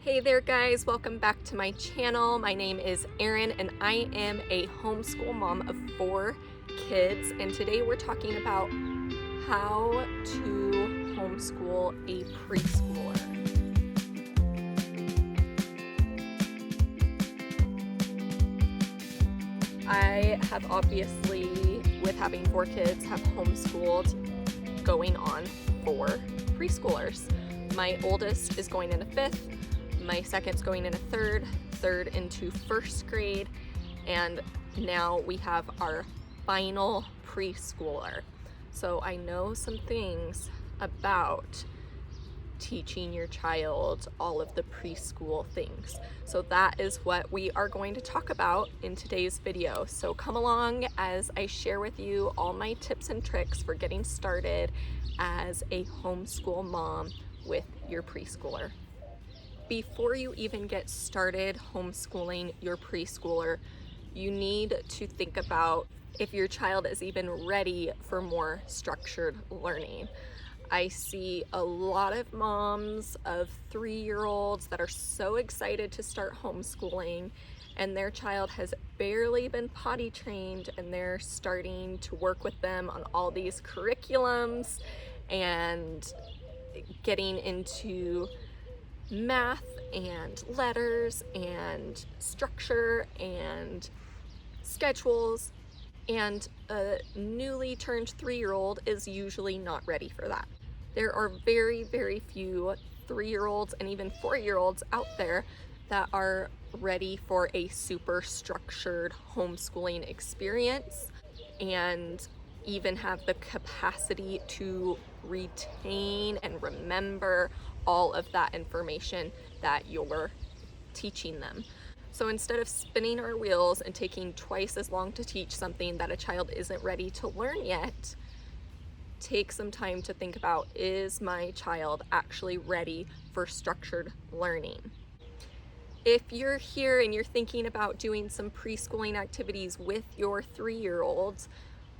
Hey there guys, welcome back to my channel. My name is Erin and I am a homeschool mom of 4 kids, and today we're talking about how to homeschool a preschooler. I have obviously, with having 4 kids, have homeschooled going on 4 preschoolers. My oldest is going into 5th, my second's going into 3rd into 1st grade, and now we have our final preschooler. So I know some things about teaching your child all of the preschool things. So that is what we are going to talk about in today's video. So come along as I share with you all my tips and tricks for getting started as a homeschool mom with your preschooler. Before you even get started homeschooling your preschooler, you need to think about if your child is even ready for more structured learning. I see a lot of moms of 3-year-olds that are so excited to start homeschooling, and their child has barely been potty trained and they're starting to work with them on all these curriculums and getting into math and letters and structure and schedules, and a newly turned 3-year-old is usually not ready for that. There are very, very few 3-year-olds and even 4-year-olds out there that are ready for a super structured homeschooling experience and even have the capacity to retain and remember all of that information that you're teaching them. So instead of spinning our wheels and taking twice as long to teach something that a child isn't ready to learn yet, take some time to think about, is my child actually ready for structured learning? If you're here and you're thinking about doing some preschooling activities with your 3-year-olds,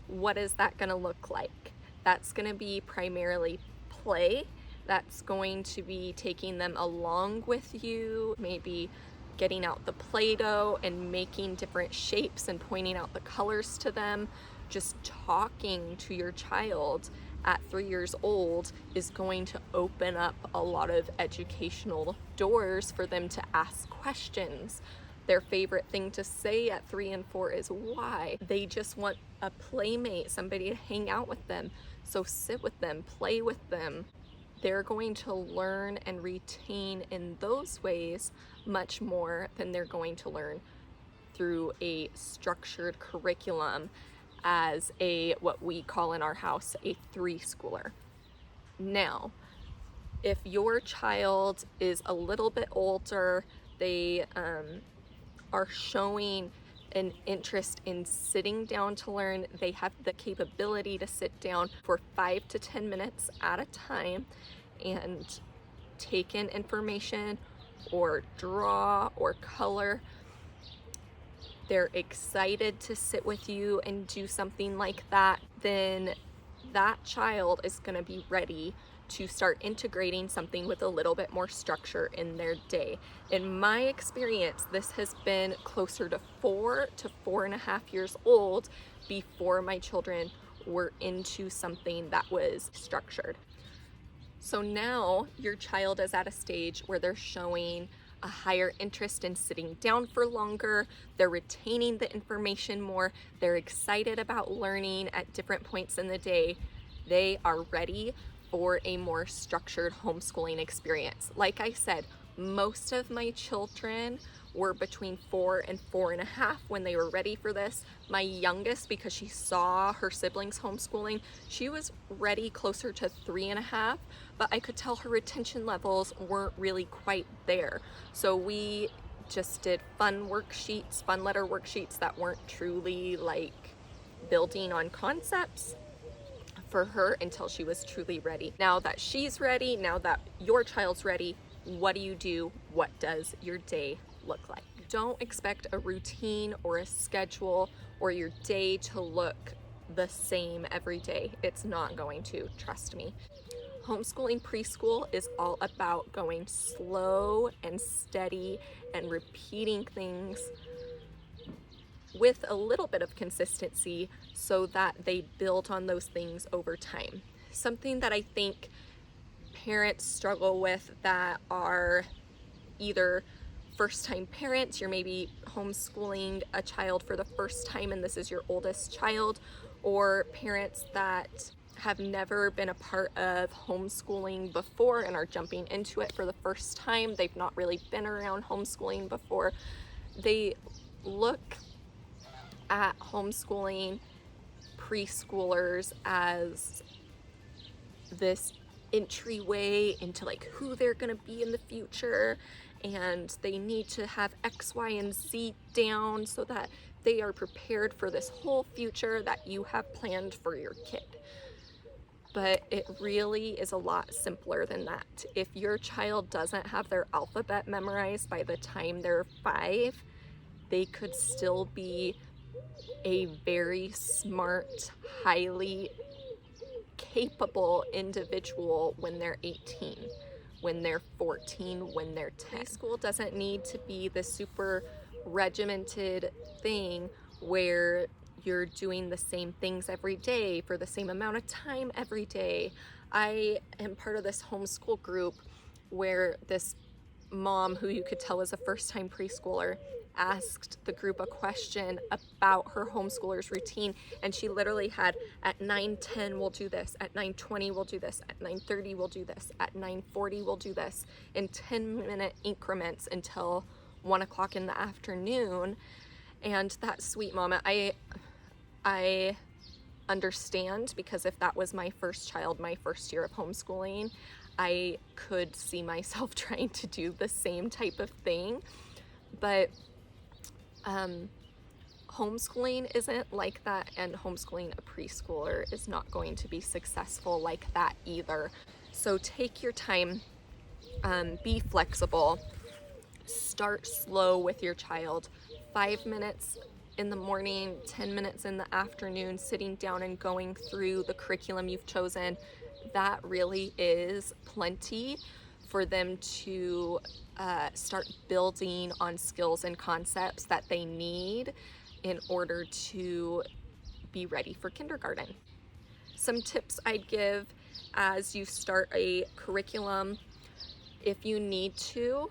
what is that going to look like? That's going to be primarily play. That's going to be taking them along with you, maybe getting out the Play-Doh and making different shapes and pointing out the colors to them. Just talking to your child at 3 years old is going to open up a lot of educational doors for them to ask questions. Their favorite thing to say at 3 and 4 is why. They just want a playmate, somebody to hang out with them. So sit with them, play with them. They're going to learn and retain in those ways much more than they're going to learn through a structured curriculum as what we call in our house a 3-schooler. Now, if your child is a little bit older, they are showing an interest in sitting down to learn, they have the capability to sit down for 5 to 10 minutes at a time and take in information or draw or color. They're excited to sit with you and do something like that, then that child is going to be ready to start integrating something with a little bit more structure in their day. In my experience, this has been closer to 4 to 4.5 years old before my children were into something that was structured. So now your child is at a stage where they're showing a higher interest in sitting down for longer, they're retaining the information more, they're excited about learning at different points in the day. They are ready for a more structured homeschooling experience. Like I said, most of my children were between 4 and 4.5 when they were ready for this. My youngest, because she saw her siblings homeschooling, she was ready closer to 3.5, but I could tell her retention levels weren't really quite there. So we just did fun worksheets, fun letter worksheets that weren't truly like building on concepts for her until she was truly ready. Now that she's ready, now that your child's ready, what do you do? What does your day look like? Don't expect a routine or a schedule or your day to look the same every day. It's not going to, trust me. Homeschooling preschool is all about going slow and steady and repeating things with a little bit of consistency so that they build on those things over time. Something that I think parents struggle with that are either first-time parents, you're maybe homeschooling a child for the first time and this is your oldest child, or parents that have never been a part of homeschooling before and are jumping into it for the first time. They've not really been around homeschooling before. They look at homeschooling preschoolers as this entryway into like who they're gonna be in the future, and they need to have X, Y, and Z down so that they are prepared for this whole future that you have planned for your kid. But it really is a lot simpler than that. If your child doesn't have their alphabet memorized by the time they're 5, they could still be a very smart, highly capable individual when they're 18, when they're 14, when they're 10. Preschool doesn't need to be the super regimented thing where you're doing the same things every day for the same amount of time every day. I am part of this homeschool group where this mom, who you could tell is a first-time preschooler, asked the group a question about her homeschooler's routine, and she literally had, at 9:10 we'll do this, at 9:20 we'll do this, at 9:30 we'll do this, at 9:40 we'll do this, in 10-minute increments until 1 o'clock in the afternoon. And that sweet mama, I understand, because if that was my first child, my first year of homeschooling, I could see myself trying to do the same type of thing. But homeschooling isn't like that, and homeschooling a preschooler is not going to be successful like that either. So take your time, be flexible, start slow with your child. 5 minutes in the morning, 10 minutes in the afternoon, sitting down and going through the curriculum you've chosen. That really is plenty for them to start building on skills and concepts that they need in order to be ready for kindergarten. Some tips I'd give as you start a curriculum: if you need to,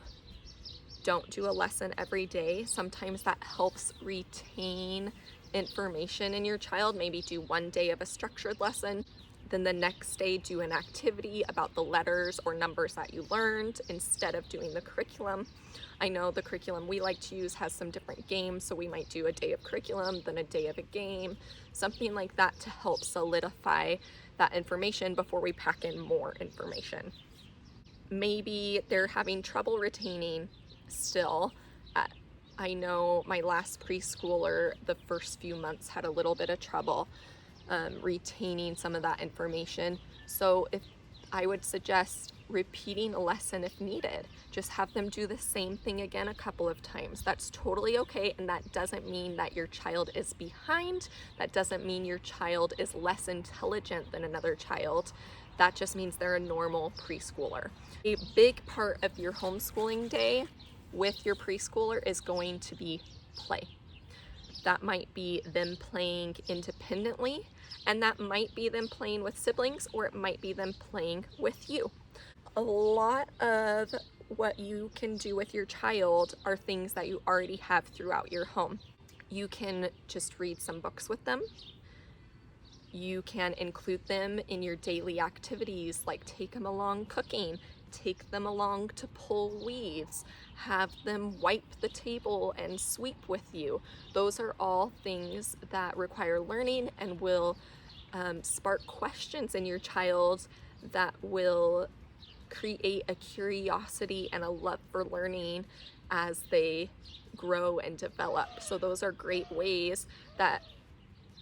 don't do a lesson every day. Sometimes that helps retain information in your child. Maybe do one day of a structured lesson, then the next day do an activity about the letters or numbers that you learned instead of doing the curriculum. I know the curriculum we like to use has some different games, so we might do a day of curriculum, then a day of a game, something like that to help solidify that information before we pack in more information. Maybe they're having trouble retaining still. I know my last preschooler, the first few months, had a little bit of trouble retaining some of that information. So I would suggest repeating a lesson if needed. Just have them do the same thing again a couple of times. That's totally okay, and that doesn't mean that your child is behind. That doesn't mean your child is less intelligent than another child. That just means they're a normal preschooler. A big part of your homeschooling day with your preschooler is going to be play. That might be them playing independently, and that might be them playing with siblings, or it might be them playing with you. A lot of what you can do with your child are things that you already have throughout your home. You can just read some books with them. You can include them in your daily activities, like take them along cooking, take them along to pull weeds, have them wipe the table and sweep with you. Those are all things that require learning and will spark questions in your child that will create a curiosity and a love for learning as they grow and develop. So those are great ways that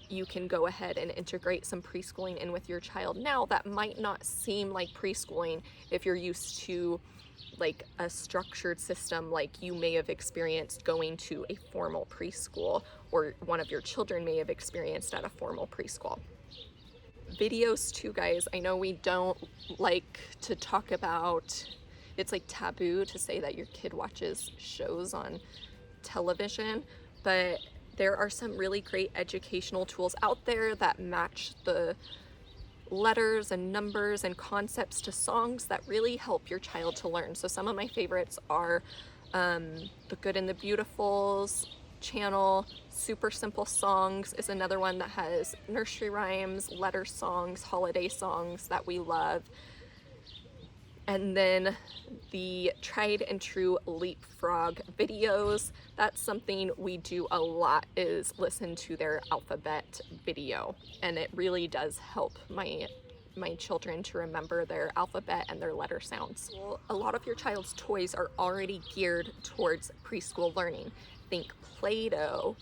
you can go ahead and integrate some preschooling in with your child. Now, that might not seem like preschooling if you're used to like a structured system like you may have experienced going to a formal preschool, or one of your children may have experienced at a formal preschool. Videos too, guys. I know we don't like to talk about, it's like taboo to say that your kid watches shows on television, but there are some really great educational tools out there that match the letters and numbers and concepts to songs that really help your child to learn. So some of my favorites are The Good and the Beautifuls channel. Super Simple Songs is another one that has nursery rhymes, letter songs, holiday songs that we love. And then the Tried and True Leapfrog videos. That's something we do a lot, is listen to their alphabet video. And it really does help my children to remember their alphabet and their letter sounds. Well, a lot of your child's toys are already geared towards preschool learning. Think Play-Doh,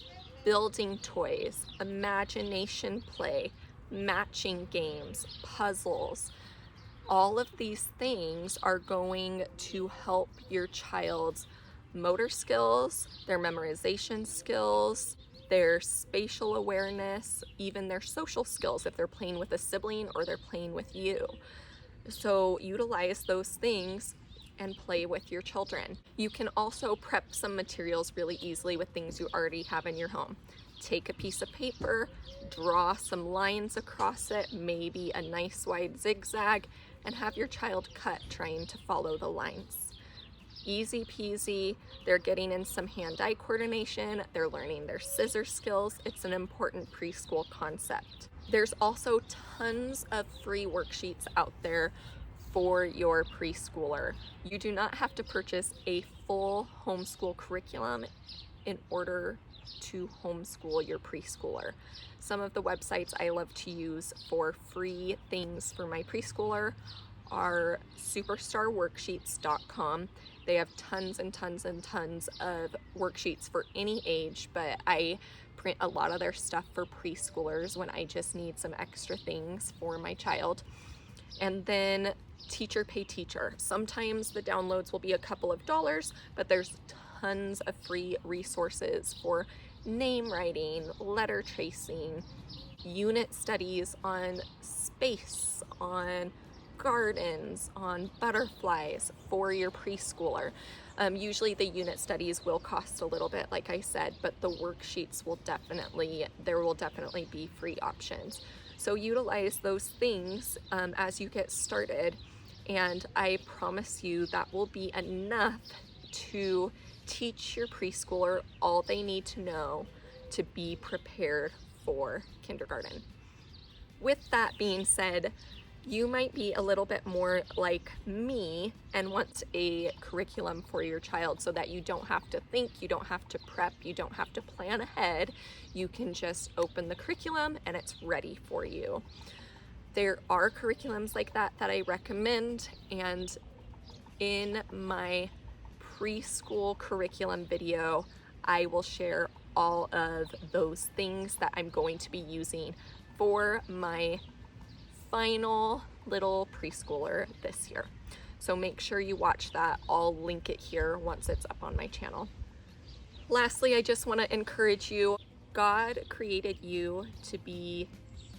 building toys, imagination play, matching games, puzzles. All of these things are going to help your child's motor skills, their memorization skills, their spatial awareness, even their social skills if they're playing with a sibling or they're playing with you. So utilize those things and play with your children. You can also prep some materials really easily with things you already have in your home. Take a piece of paper, draw some lines across it, maybe a nice wide zigzag, and have your child cut trying to follow the lines. Easy peasy. They're getting in some hand-eye coordination, they're learning their scissor skills. It's an important preschool concept. There's also tons of free worksheets out there for your preschooler. You do not have to purchase a full homeschool curriculum in order to homeschool your preschooler. Some of the websites I love to use for free things for my preschooler are superstarworksheets.com. They have tons and tons and tons of worksheets for any age, but I print a lot of their stuff for preschoolers when I just need some extra things for my child. And then Teacher Pay Teacher. Sometimes the downloads will be a couple of dollars, but there's tons of free resources for name writing, letter tracing, unit studies on space, on gardens, on butterflies for your preschooler. Usually the unit studies will cost a little bit, like I said, but the worksheets will definitely be free options. So utilize those things as you get started, and I promise you that will be enough to teach your preschooler all they need to know to be prepared for kindergarten. With that being said, you might be a little bit more like me and want a curriculum for your child so that you don't have to think, you don't have to prep, you don't have to plan ahead. You can just open the curriculum and it's ready for you. There are curriculums like that I recommend, and in my preschool curriculum video, I will share all of those things that I'm going to be using for my final little preschooler this year. So make sure you watch that. I'll link it here once it's up on my channel. Lastly, I just want to encourage you. God created you to be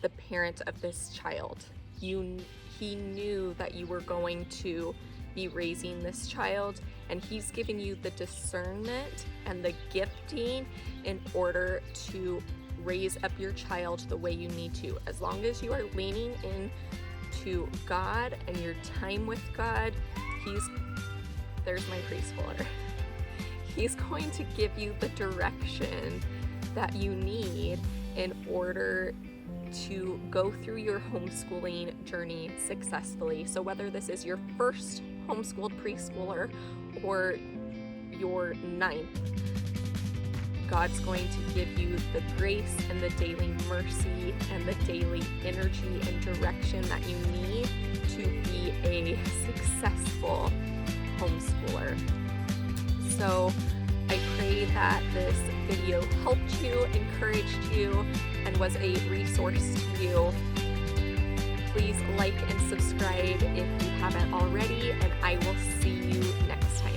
the parent of this child. He knew that you were going to be raising this child, and He's given you the discernment and the gifting in order to raise up your child the way you need to. As long as you are leaning into God and your time with God, there's my preschooler. He's going to give you the direction that you need in order to go through your homeschooling journey successfully. So whether this is your first homeschooled preschooler or your 9th, God's going to give you the grace and the daily mercy and the daily energy and direction that you need to be a successful homeschooler. So I pray that this video helped you, encouraged you, and was a resource to you. Please like and subscribe if you haven't already, and I will see you next time.